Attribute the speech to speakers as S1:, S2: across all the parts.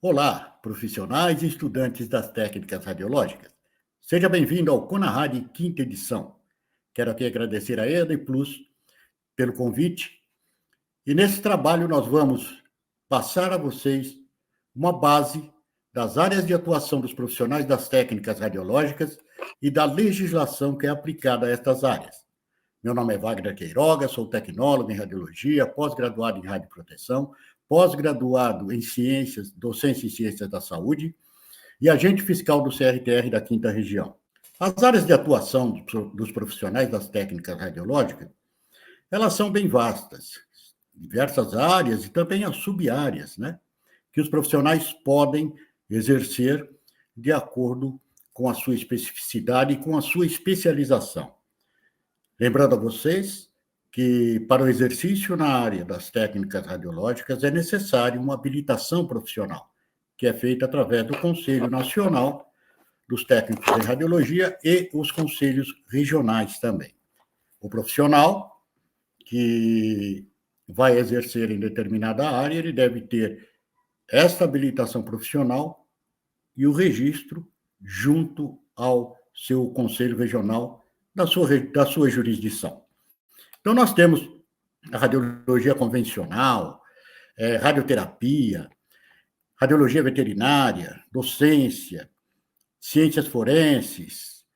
S1: Olá, profissionais e estudantes das técnicas radiológicas. Seja bem-vindo ao CONARAD quinta edição. Quero aqui agradecer a EDA e Plus pelo convite. E nesse trabalho nós vamos passar a vocês uma base das áreas de atuação dos profissionais das técnicas radiológicas e da legislação que é aplicada a estas áreas. Meu nome é Wagner Queiroga, sou tecnólogo em radiologia, pós-graduado em radioproteção, pós-graduado em ciências, docência em ciências da saúde e agente fiscal do CRTR da Quinta Região. As áreas de atuação dos profissionais das técnicas radiológicas, elas são bem vastas, diversas áreas e também as sub-áreas, né, que os profissionais podem exercer de acordo com a sua especificidade e com a sua especialização. Lembrando a vocês que, para o exercício na área das técnicas radiológicas, é necessário uma habilitação profissional, que é feita através do Conselho Nacional dos Técnicos em Radiologia e os conselhos regionais também. O profissional que vai exercer em determinada área, ele deve ter esta habilitação profissional e o registro junto ao seu conselho regional da sua jurisdição. Então, nós temos a radiologia convencional, radioterapia, radiologia veterinária, docência, ciências forenses,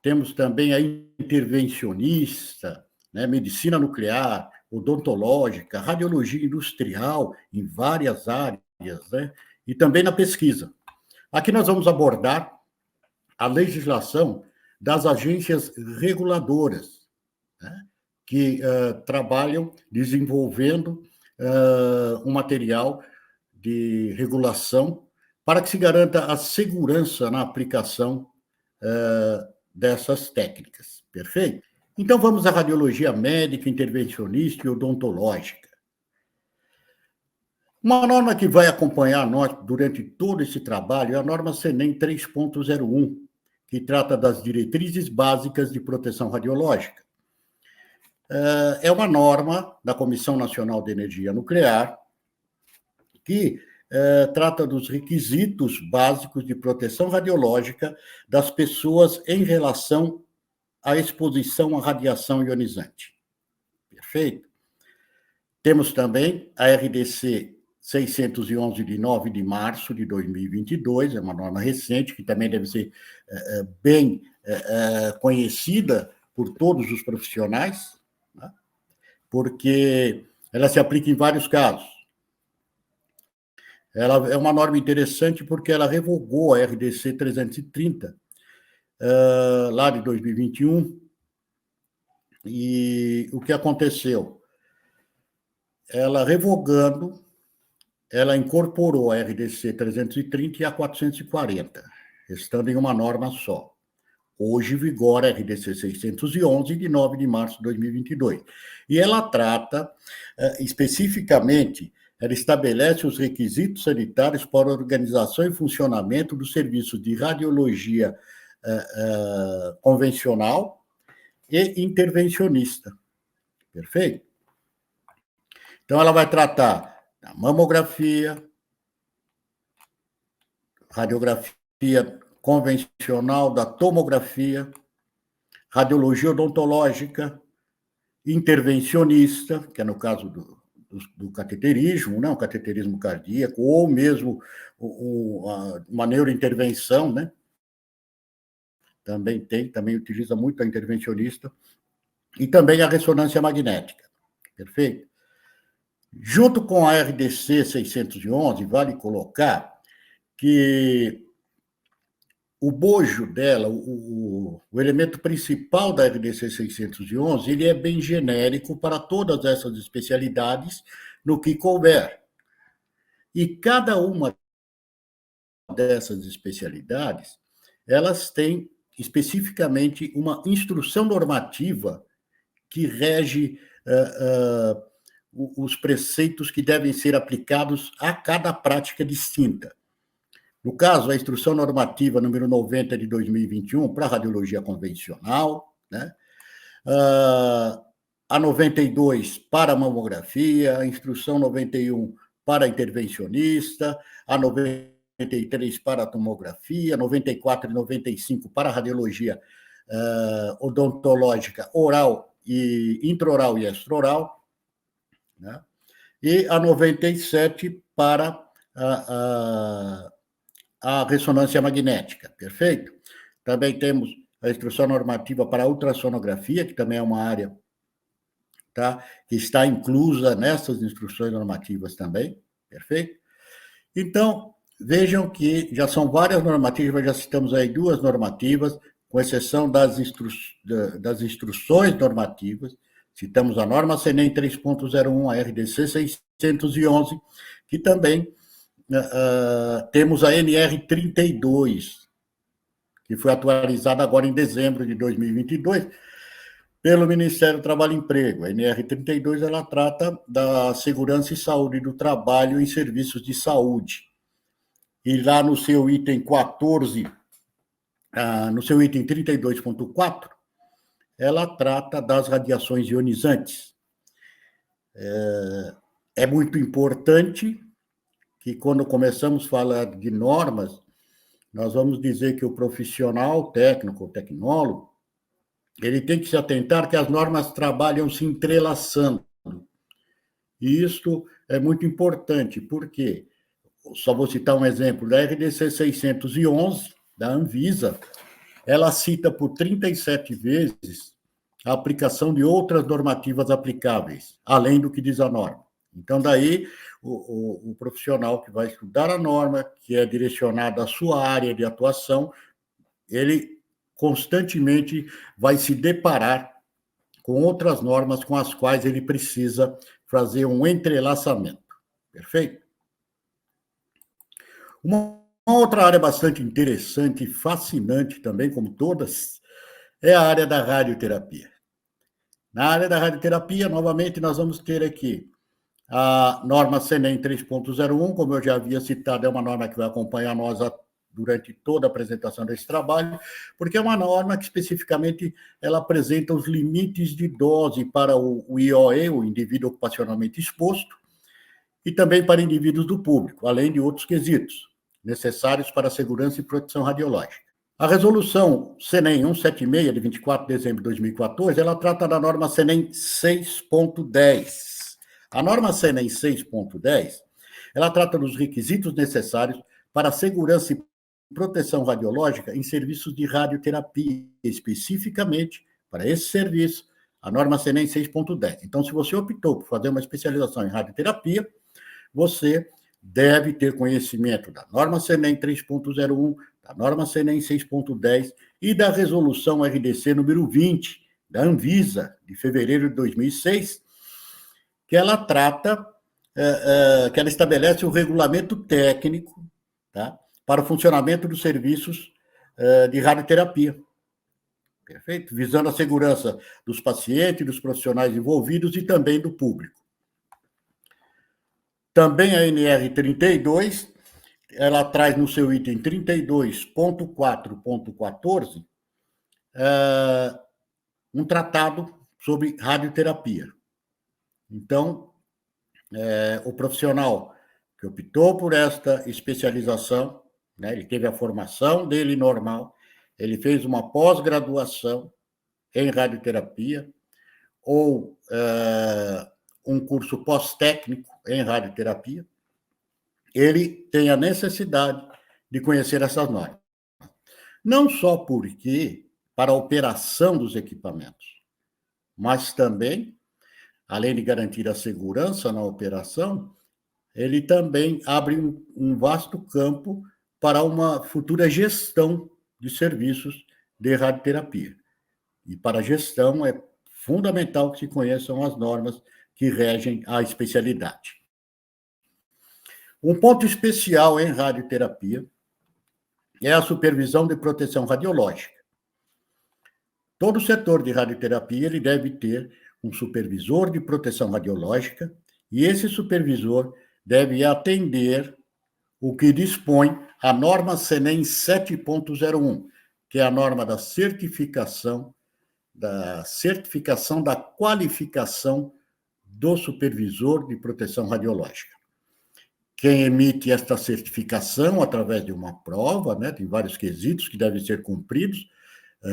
S1: temos também a intervencionista, né, medicina nuclear, odontológica, radiologia industrial, em várias áreas, né, e também na pesquisa. Aqui nós vamos abordar a legislação das agências reguladoras, né, que trabalham desenvolvendo um material de regulação para que se garanta a segurança na aplicação dessas técnicas. Perfeito? Então, vamos à radiologia médica, intervencionista e odontológica. Uma norma que vai acompanhar nós durante todo esse trabalho é a norma CENEM 3.01, que trata das diretrizes básicas de proteção radiológica. É uma norma da Comissão Nacional de Energia Nuclear que trata dos requisitos básicos de proteção radiológica das pessoas em relação à exposição à radiação ionizante. Perfeito? Temos também a RDC 611, de 9 de março de 2022, é uma norma recente, que também deve ser bem conhecida por todos os profissionais, né? Porque ela se aplica em vários casos. Ela é uma norma interessante porque ela revogou a RDC 330, lá de 2021, e o que aconteceu? Ela revogando, ela incorporou a RDC 330 e a 440, estando em uma norma só. Hoje vigora a RDC 611, de 9 de março de 2022. E ela trata, especificamente, ela estabelece os requisitos sanitários para a organização e funcionamento do serviço de radiologia convencional e intervencionista. Perfeito? Então, ela vai tratar da mamografia, radiografia convencional, da tomografia, radiologia odontológica, intervencionista, que é no caso do cateterismo, né, o cateterismo cardíaco, ou mesmo uma neurointervenção, né? Também utiliza muito a intervencionista, e também a ressonância magnética. Perfeito? Junto com a RDC 611, vale colocar que o bojo dela, o elemento principal da RDC 611, ele é bem genérico para todas essas especialidades no que couber. E cada uma dessas especialidades, elas têm especificamente uma instrução normativa que rege os preceitos que devem ser aplicados a cada prática distinta. No caso, a Instrução Normativa número 90 de 2021 para a radiologia convencional, né? A 92 para a mamografia, a Instrução 91 para intervencionista, a 93 para a tomografia, 94 e 95 para a radiologia odontológica oral e intraoral e extraoral, né? E a 97 para a ressonância magnética, perfeito? Também temos a instrução normativa para a ultrassonografia, que também é uma área, tá, que está inclusa nessas instruções normativas também, perfeito? Então, vejam que já são várias normativas, já citamos aí 2 normativas, com exceção das instruções normativas, citamos a norma CNEM 3.01, a RDC 611, que também temos a NR 32, que foi atualizada agora em dezembro de 2022, pelo Ministério do Trabalho e Emprego. A NR 32 ela trata da segurança e saúde do trabalho em serviços de saúde. E lá no seu item 14, no seu item 32.4, ela trata das radiações ionizantes. É muito importante que, quando começamos a falar de normas, nós vamos dizer que o profissional técnico, o tecnólogo, ele tem que se atentar que as normas trabalham se entrelaçando. E isto é muito importante, porque, só vou citar um exemplo, da RDC 611, da Anvisa, ela cita por 37 vezes a aplicação de outras normativas aplicáveis, além do que diz a norma. Então, daí, o profissional que vai estudar a norma, que é direcionada à sua área de atuação, ele constantemente vai se deparar com outras normas com as quais ele precisa fazer um entrelaçamento. Perfeito? Uma outra área bastante interessante e fascinante também, como todas, é a área da radioterapia. Na área da radioterapia, novamente, nós vamos ter aqui a norma CNEM 3.01, como eu já havia citado, é uma norma que vai acompanhar nós durante toda a apresentação desse trabalho, porque é uma norma que especificamente ela apresenta os limites de dose para o IOE, o indivíduo ocupacionalmente exposto, e também para indivíduos do público, além de outros quesitos necessários para a segurança e proteção radiológica. A resolução CNEM 176, de 24 de dezembro de 2014, ela trata da norma CNEM 6.10. A norma CNEM 6.10, ela trata dos requisitos necessários para a segurança e proteção radiológica em serviços de radioterapia, especificamente para esse serviço, a norma CNEM 6.10. Então, se você optou por fazer uma especialização em radioterapia, você deve ter conhecimento da norma CNEM 3.01, da norma CNEM 6.10 e da resolução RDC número 20, da Anvisa, de fevereiro de 2006, que ela trata, que ela estabelece o regulamento técnico, tá, para o funcionamento dos serviços de radioterapia. Perfeito? Visando a segurança dos pacientes, dos profissionais envolvidos e também do público. Também a NR 32, ela traz no seu item 32.4.14 um tratado sobre radioterapia. Então, o profissional que optou por esta especialização, né, ele teve a formação dele normal, ele fez uma pós-graduação em radioterapia ou um curso pós-técnico em radioterapia, ele tem a necessidade de conhecer essas normas. Não só porque, para a operação dos equipamentos, mas também, além de garantir a segurança na operação, ele também abre um vasto campo para uma futura gestão de serviços de radioterapia. E para a gestão é fundamental que se conheçam as normas que regem a especialidade. Um ponto especial em radioterapia é a supervisão de proteção radiológica. Todo setor de radioterapia ele deve ter um supervisor de proteção radiológica e esse supervisor deve atender o que dispõe a norma CNEM 7.01, que é a norma da certificação da qualificação do supervisor de proteção radiológica. quem emite esta certificação através de uma prova, né, tem vários quesitos que devem ser cumpridos,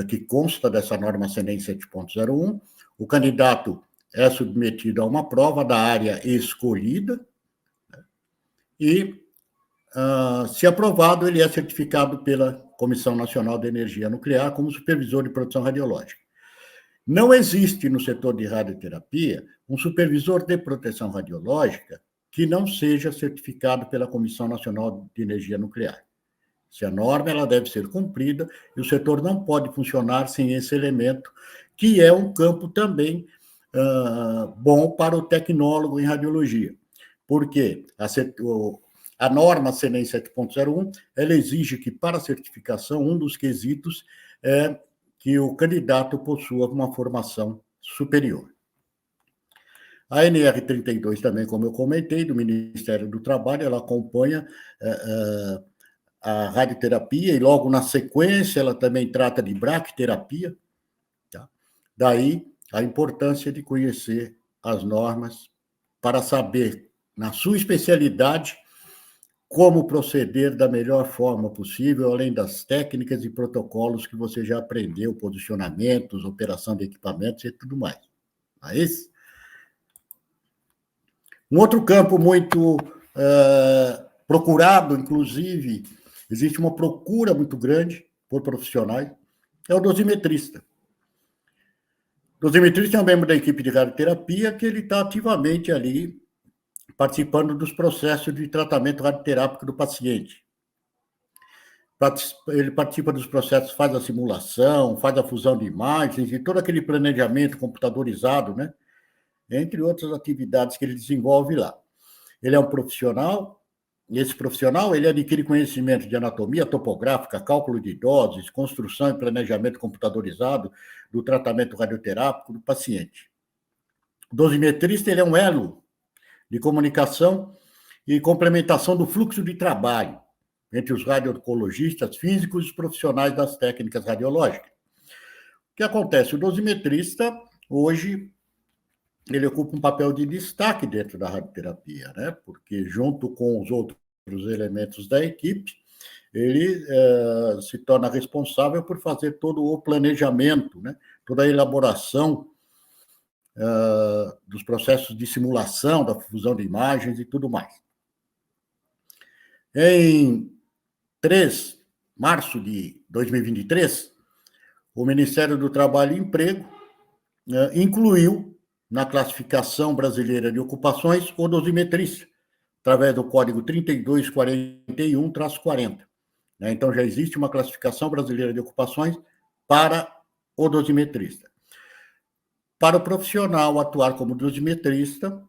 S1: que consta dessa norma CNEM 7.01. O candidato é submetido a uma prova da área escolhida, né, e, se aprovado, ele é certificado pela Comissão Nacional de Energia Nuclear como supervisor de produção radiológica. Não existe no setor de radioterapia um supervisor de proteção radiológica que não seja certificado pela Comissão Nacional de Energia Nuclear. Se a norma ela deve ser cumprida, e o setor não pode funcionar sem esse elemento, que é um campo também bom para o tecnólogo em radiologia. Porque a norma CNEM 7.01, ela exige que, para a certificação, um dos quesitos é que o candidato possua uma formação superior. A NR32 também, como eu comentei, do Ministério do Trabalho, ela acompanha a radioterapia e logo na sequência ela também trata de braquiterapia. Tá? Daí a importância de conhecer as normas para saber, na sua especialidade, como proceder da melhor forma possível, além das técnicas e protocolos que você já aprendeu, posicionamentos, operação de equipamentos e tudo mais. Não é isso? Um outro campo muito procurado, inclusive, existe uma procura muito grande por profissionais, é o dosimetrista. O dosimetrista é um membro da equipe de radioterapia que ele está ativamente ali participando dos processos de tratamento radioterápico do paciente. Ele participa dos processos, faz a simulação, faz a fusão de imagens e todo aquele planejamento computadorizado, né? Entre outras atividades que ele desenvolve lá. Ele é um profissional, e esse profissional ele adquire conhecimento de anatomia topográfica, cálculo de doses, construção e planejamento computadorizado do tratamento radioterápico do paciente. O dosimetrista ele é um elo de comunicação e complementação do fluxo de trabalho entre os radiologistas físicos e os profissionais das técnicas radiológicas. O que acontece? O dosimetrista, hoje, ele ocupa um papel de destaque dentro da radioterapia, né? Porque, junto com os outros elementos da equipe, ele se torna responsável por fazer todo o planejamento, né? Toda a elaboração dos processos de simulação, da fusão de imagens e tudo mais. Em 3 de março de 2023, o Ministério do Trabalho e Emprego incluiu na classificação brasileira de ocupações o dosimetrista, através do código 3241-40. Então, já existe uma classificação brasileira de ocupações para o dosimetrista. Para o profissional atuar como dosimetrista,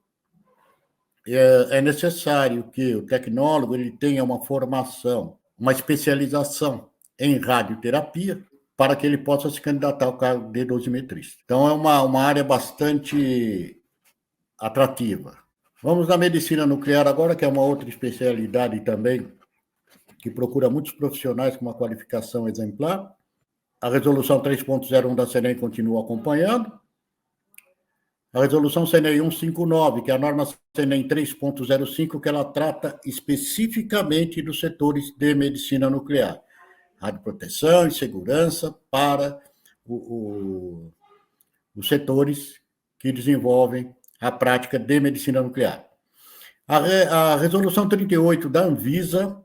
S1: é necessário que o tecnólogo ele tenha uma formação, uma especialização em radioterapia, para que ele possa se candidatar ao cargo de dosimetrista. Então, é uma área bastante atrativa. Vamos à medicina nuclear agora, que é uma outra especialidade também, que procura muitos profissionais com uma qualificação exemplar. A resolução 3.01 da CNEM continua acompanhando. A resolução CNEM 159, que é a norma CNEM 3.05, que ela trata especificamente dos setores de medicina nuclear. Radioproteção e segurança para os setores que desenvolvem a prática de medicina nuclear. A resolução 38 da Anvisa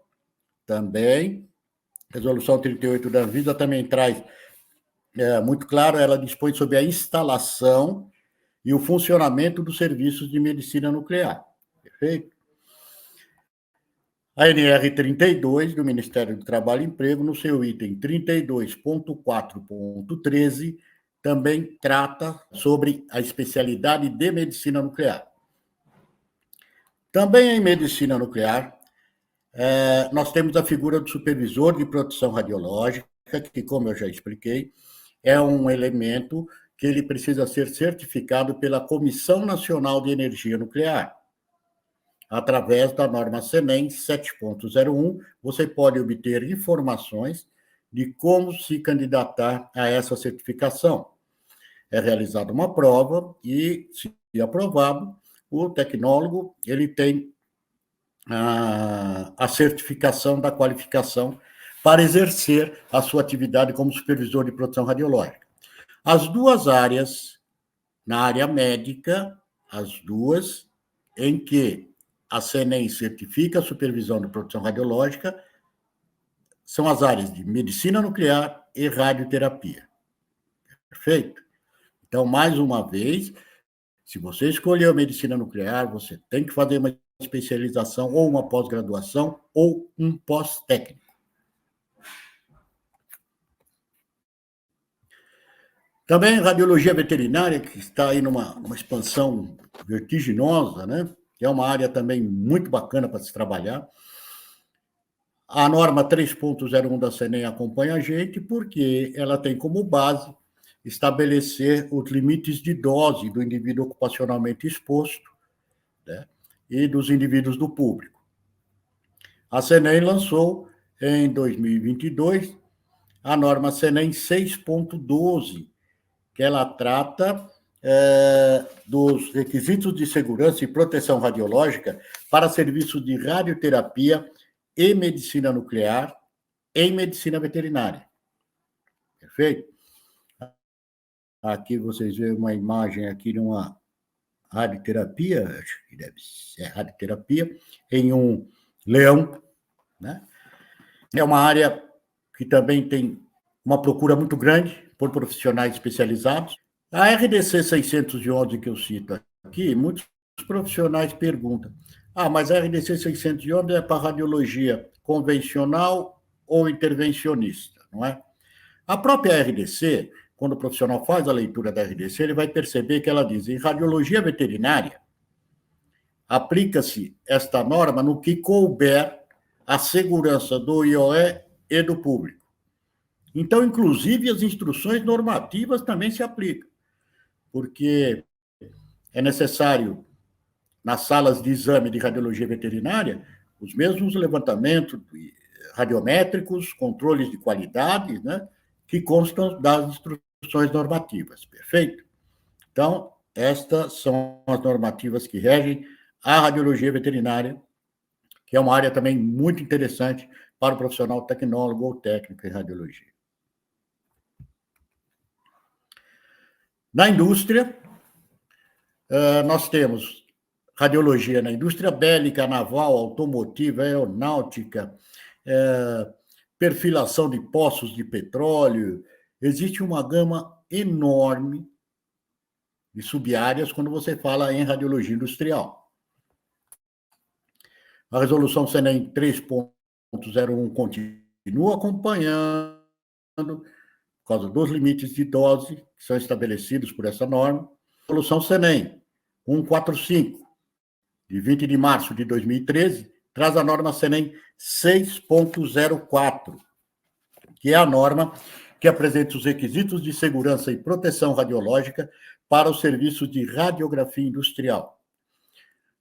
S1: também, resolução 38 da Anvisa também traz, muito claro, ela dispõe sobre a instalação e o funcionamento dos serviços de medicina nuclear. Perfeito? A NR32, do Ministério do Trabalho e Emprego, no seu item 32.4.13, também trata sobre a especialidade de medicina nuclear. Também em medicina nuclear, nós temos a figura do supervisor de produção radiológica, que, como eu já expliquei, é um elemento que ele precisa ser certificado pela Comissão Nacional de Energia Nuclear. Através da norma CNEM 7.01, você pode obter informações de como se candidatar a essa certificação. É realizada uma prova e, se aprovado, o tecnólogo ele tem a certificação da qualificação para exercer a sua atividade como supervisor de produção radiológica. As duas áreas, na área médica, as duas, em que a CENEM certifica a supervisão de produção radiológica, são as áreas de medicina nuclear e radioterapia. Perfeito? Então, mais uma vez, se você escolheu medicina nuclear, você tem que fazer uma especialização ou uma pós-graduação ou um pós-técnico. Também radiologia veterinária, que está aí numa expansão vertiginosa, né? Que é uma área também muito bacana para se trabalhar. A norma 3.01 da CENEM acompanha a gente porque ela tem como base estabelecer os limites de dose do indivíduo ocupacionalmente exposto, né, e dos indivíduos do público. A CENEM lançou, em 2022, a norma CENEM 6.12, que ela trata dos requisitos de segurança e proteção radiológica para serviços de radioterapia e medicina nuclear em medicina veterinária. Perfeito? Aqui vocês veem uma imagem aqui de uma radioterapia, acho que deve ser radioterapia, em um leão, né? É uma área que também tem uma procura muito grande por profissionais especializados. A RDC 611 que eu cito aqui, muitos profissionais perguntam: mas a RDC 611 é para radiologia convencional ou intervencionista, não é? A própria RDC, quando o profissional faz a leitura da RDC, ele vai perceber que ela diz: em radiologia veterinária, aplica-se esta norma no que couber a segurança do IOE e do público. Então, inclusive, as instruções normativas também se aplicam, porque é necessário, nas salas de exame de radiologia veterinária, os mesmos levantamentos radiométricos, controles de qualidade, né, que constam das instruções normativas, perfeito? Então, estas são as normativas que regem a radiologia veterinária, que é uma área também muito interessante para o profissional tecnólogo ou técnico em radiologia. Na indústria, nós temos radiologia na indústria bélica, naval, automotiva, aeronáutica, perfilação de poços de petróleo. Existe uma gama enorme de subáreas quando você fala em radiologia industrial. A resolução CENEM 3.01 continua acompanhando, por causa dos limites de dose que são estabelecidos por essa norma. A resolução CENEM 145, de 20 de março de 2013, traz a norma CENEM 6.04, que é a norma que apresenta os requisitos de segurança e proteção radiológica para os serviços de radiografia industrial.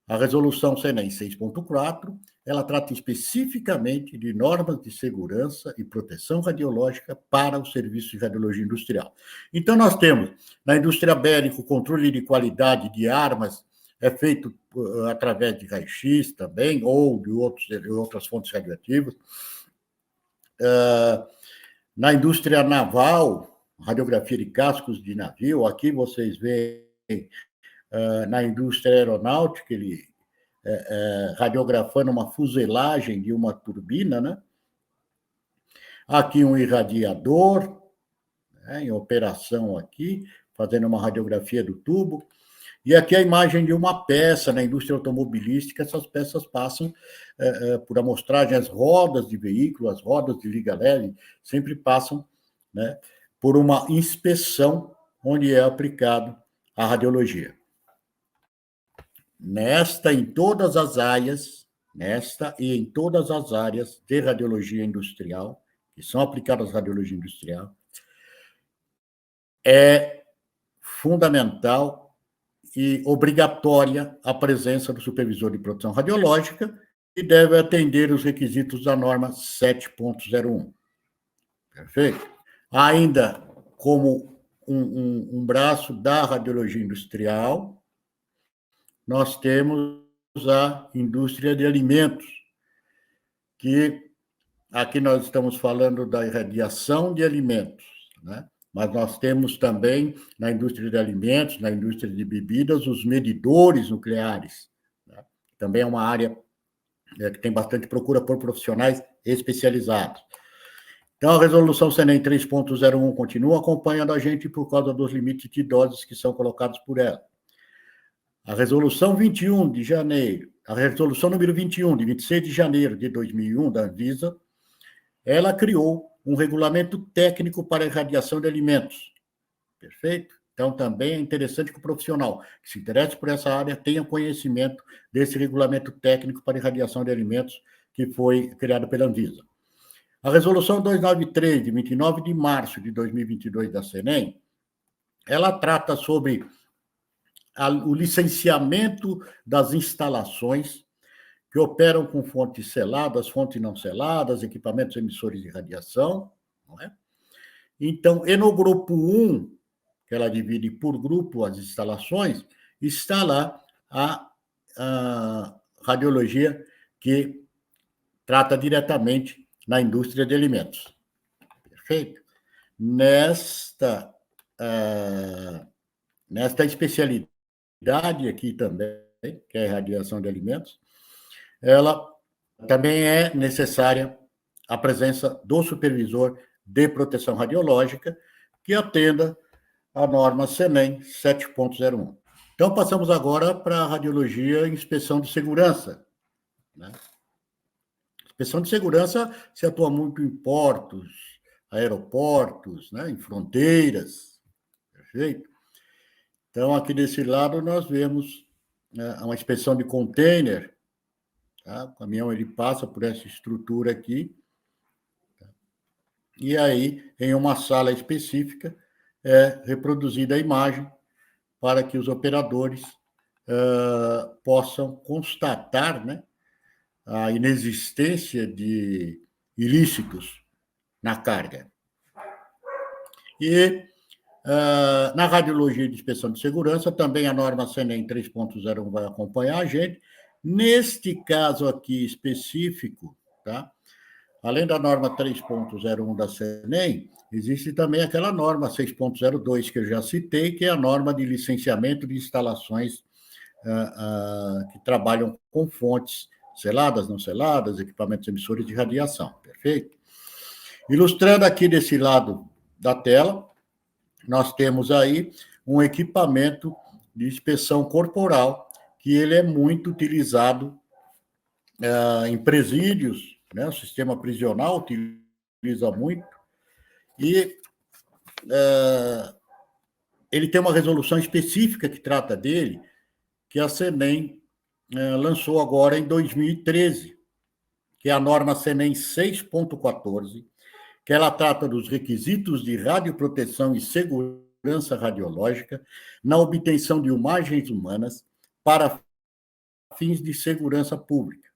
S1: A resolução CENEM 6.4, ela trata especificamente de normas de segurança e proteção radiológica para o serviço de radiologia industrial. Então, nós temos, na indústria bélica, o controle de qualidade de armas é feito através de raio-x também, ou de outras fontes radioativas. Na indústria naval, radiografia de cascos de navio, aqui vocês veem na indústria aeronáutica, ele radiografando uma fuselagem de uma turbina, né? Aqui um irradiador, né, em operação aqui, fazendo uma radiografia do tubo. E aqui a imagem de uma peça na indústria automobilística. Essas peças passam por amostragem, as rodas de veículo, as rodas de liga leve, sempre passam, né, por uma inspeção onde é aplicado a radiologia. Nesta e em todas as áreas de radiologia industrial, que são aplicadas à radiologia industrial, é fundamental e obrigatória a presença do supervisor de produção radiológica e deve atender os requisitos da norma 7.01. Perfeito? Ainda como um braço da radiologia industrial, nós temos a indústria de alimentos, que aqui nós estamos falando da irradiação de alimentos, né? Mas nós temos também, na indústria de alimentos, na indústria de bebidas, os medidores nucleares, né? Também é uma área que tem bastante procura por profissionais especializados. Então, a resolução CNEM 3.01 continua acompanhando a gente por causa dos limites de doses que são colocados por ela. A resolução 21 de janeiro, a resolução número 21, de 26 de janeiro de 2001, da Anvisa, ela criou um regulamento técnico para a irradiação de alimentos. Perfeito? Então, também é interessante que o profissional que se interesse por essa área tenha conhecimento desse regulamento técnico para irradiação de alimentos que foi criado pela Anvisa. A resolução 293, de 29 de março de 2022 da CNEM, ela trata sobre o licenciamento das instalações que operam com fontes seladas, fontes não seladas, equipamentos emissores de radiação, não é? Então, e no grupo 1, que ela divide por grupo as instalações, está lá a radiologia que trata diretamente na indústria de alimentos. Perfeito? Nesta especialidade aqui também, que é a radiação de alimentos, ela também é necessária a presença do supervisor de proteção radiológica que atenda a norma CNEM 7.01. Então, passamos agora para a radiologia e inspeção de segurança, né? Inspeção de segurança se atua muito em portos, aeroportos, né? Em fronteiras, perfeito? Então, aqui desse lado, nós vemos uma inspeção de container, tá? O caminhão ele passa por essa estrutura aqui, tá? E aí, em uma sala específica, é reproduzida a imagem para que os operadores possam constatar, né, a inexistência de ilícitos na carga. E na radiologia de inspeção de segurança, também a norma CNEM 3.01 vai acompanhar a gente. Neste caso aqui específico, tá? Além da norma 3.01 da CNEM, existe também aquela norma 6.02 que eu já citei, que é a norma de licenciamento de instalações que trabalham com fontes seladas, não seladas, equipamentos emissores de radiação, perfeito? Ilustrando aqui desse lado da tela, nós temos aí um equipamento de inspeção corporal, que ele é muito utilizado em presídios, né? O sistema prisional utiliza muito, e ele tem uma resolução específica que trata dele, que a CNEM lançou agora em 2013, que é a norma CNEM 6.14, que ela trata dos requisitos de radioproteção e segurança radiológica na obtenção de imagens humanas para fins de segurança pública.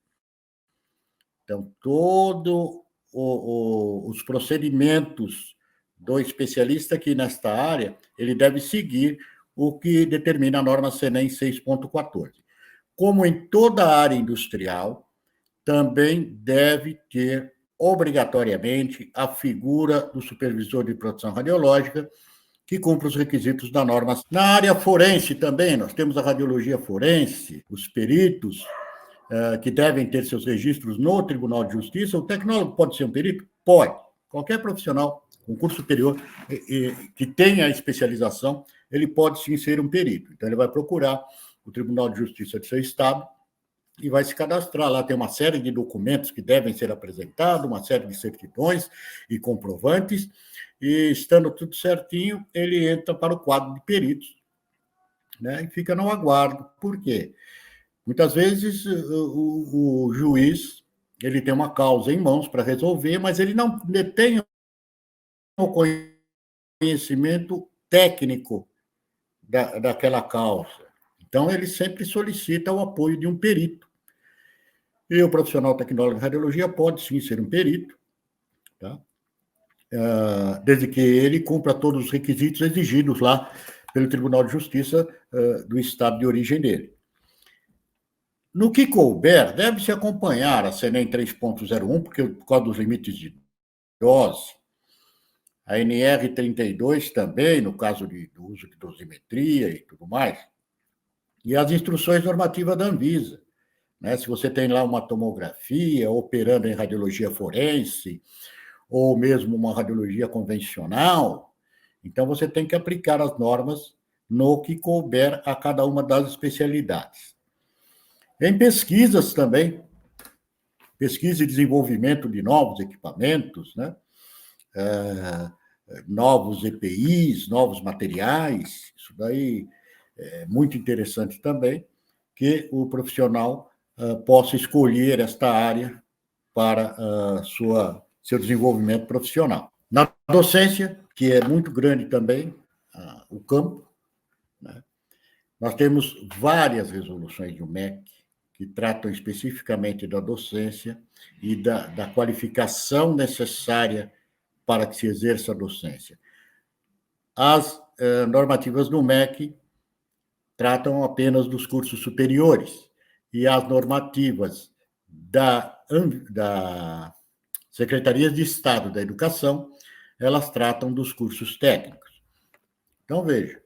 S1: Então, todos os procedimentos do especialista aqui nesta área, ele deve seguir o que determina a norma CNEM 6.14. Como em toda a área industrial, também deve ter obrigatoriamente a figura do supervisor de proteção radiológica, que cumpre os requisitos da norma. Na área forense também, nós temos a radiologia forense, os peritos, que devem ter seus registros no Tribunal de Justiça. O tecnólogo pode ser um perito? Pode. Qualquer profissional com curso superior que tenha especialização, ele pode sim ser um perito. Então, ele vai procurar o Tribunal de Justiça de seu estado e vai se cadastrar. Lá tem uma série de documentos que devem ser apresentados, uma série de certidões e comprovantes, e estando tudo certinho, ele entra para o quadro de peritos, né, e fica no aguardo. Por quê? Muitas vezes o juiz ele tem uma causa em mãos para resolver, mas ele não detém o conhecimento técnico daquela causa. Então, ele sempre solicita o apoio de um perito. E o profissional tecnólogo de radiologia pode, sim, ser um perito, tá? Desde que ele cumpra todos os requisitos exigidos lá pelo Tribunal de Justiça do estado de origem dele. No que couber, deve-se acompanhar a CNEM 3.01, porque por causa dos limites de dose, a NR 32 também, no caso do uso de dosimetria e tudo mais, e as instruções normativas da Anvisa. Né? Se você tem lá uma tomografia operando em radiologia forense, ou mesmo uma radiologia convencional, então você tem que aplicar as normas no que couber a cada uma das especialidades. Em pesquisas também, pesquisa e desenvolvimento de novos equipamentos, né? Novos EPIs, novos materiais, isso daí é muito interessante também, que o profissional possa escolher esta área para seu desenvolvimento profissional. Na docência, que é muito grande também, o campo, né? Nós temos várias resoluções do MEC que tratam especificamente da docência e da qualificação necessária para que se exerça a docência. As normativas do MEC tratam apenas dos cursos superiores, e as normativas da Secretaria de Estado da Educação, elas tratam dos cursos técnicos. Então, veja,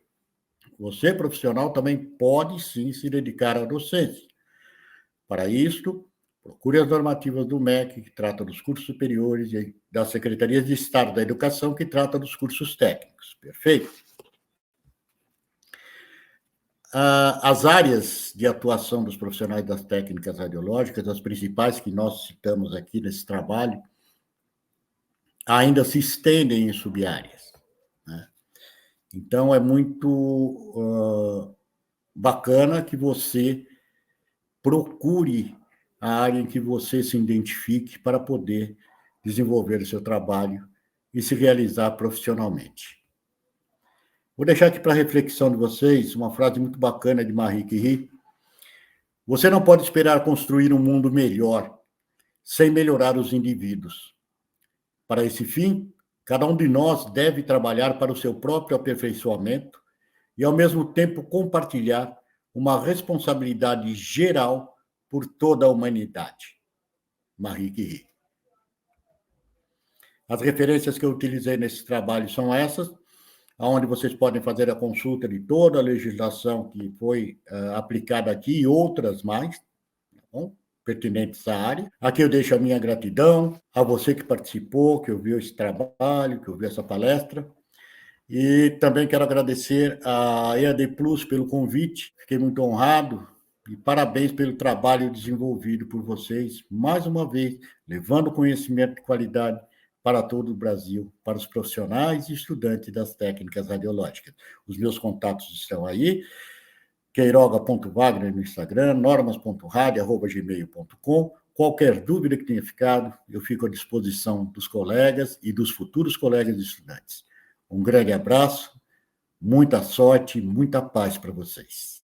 S1: você, profissional, também pode, sim, se dedicar à docência. Para isto, procure as normativas do MEC, que trata dos cursos superiores, e da Secretaria de Estado da Educação, que trata dos cursos técnicos. Perfeito? As áreas de atuação dos profissionais das técnicas radiológicas, as principais que nós citamos aqui nesse trabalho, ainda se estendem em sub-áreas, né? Então, é muito bacana que você procure a área em que você se identifique para poder desenvolver o seu trabalho e se realizar profissionalmente. Vou deixar aqui para a reflexão de vocês uma frase muito bacana de Marie Curie. Você não pode esperar construir um mundo melhor sem melhorar os indivíduos. Para esse fim, cada um de nós deve trabalhar para o seu próprio aperfeiçoamento e, ao mesmo tempo, compartilhar uma responsabilidade geral por toda a humanidade. Marie Curie. As referências que eu utilizei nesse trabalho são essas, onde vocês podem fazer a consulta de toda a legislação que foi aplicada aqui e outras mais, tá bom? Pertinentes à área. Aqui eu deixo a minha gratidão a você que participou, que ouviu esse trabalho, que ouviu essa palestra. E também quero agradecer a EAD Plus pelo convite. Fiquei muito honrado e parabéns pelo trabalho desenvolvido por vocês, mais uma vez, levando conhecimento de qualidade para todo o Brasil, para os profissionais e estudantes das técnicas radiológicas. Os meus contatos estão aí, queiroga.wagner no Instagram, normas.radio@gmail.com. Qualquer dúvida que tenha ficado, eu fico à disposição dos colegas e dos futuros colegas e estudantes. Um grande abraço, muita sorte, muita paz para vocês.